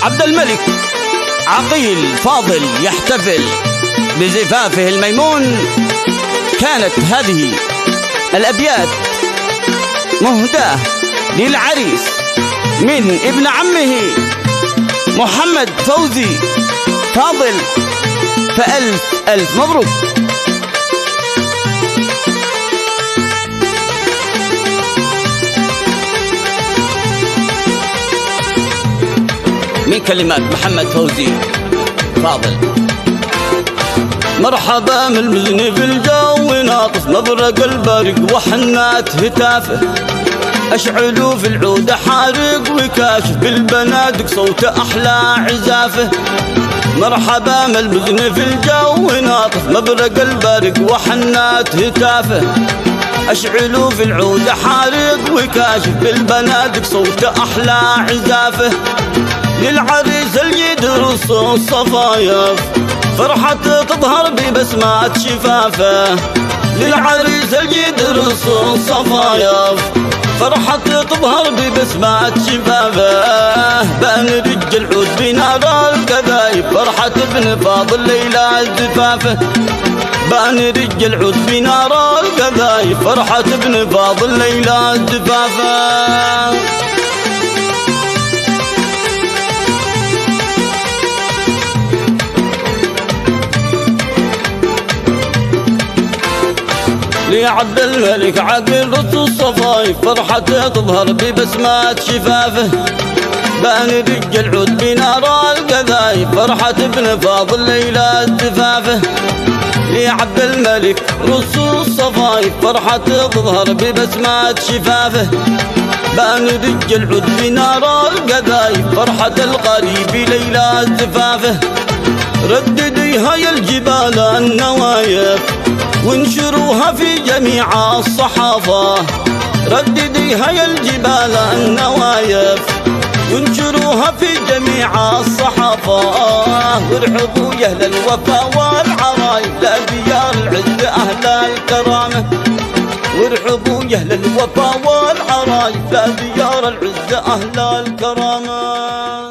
عبد الملك عقيل فاضل يحتفل بزفافه الميمون. كانت هذه الأبيات مهداة للعريس من ابن عمه محمد فوزي فاضل، فألف ألف مبروك. من كلمات محمد فوزي فاضل. مرحبا من المزن في الجو ناطف، مبرق البرق وحنات هتافه، أشعلوا في العود حارق وكاشف، بالبنادق صوت أحلى عزافه. مرحبا من المزن في الجو ناطف، مبرق البرق وحنات هتافه، أشعلوا في العود حارق وكاشف، بالبنادق صوت أحلى عزافه. للعريس اللي يدرس الصفايف فرحة تظهر ببسمات شفافه، للعريس اللي يدرس الصفايف فرحة تظهر ببسمات شفافه. بان رج العود بنار القذايف، فرحة ابن فاضل ليلى زفافه. بان رج العود بنار القذايف، فرحة ابن فاضل ليلى زفافه. لعبد الملك عقيل رص الصفايف، فرحة تظهر ببسمات شفافه. بان رج العود بنار القذايف، فرحة ابن فاضل ليلى زفافه. لعبد الملك رص الصفايف، فرحة تظهر ببسمات شفافه. بان رج العود بنار القذايف، فرحة القريب ليلى زفافه. ردديها يا الجبال النوايف وانشروها في جميع الصحافة، ردديها يا الجبال النوايف وانشروها في جميع الصحافة. وارحبوا يا اهل الوفا والعرايف لديار العز اهل الكرامة، وارحبوا يا اهل الوفا والعرايف لديار العز اهل الكرامة.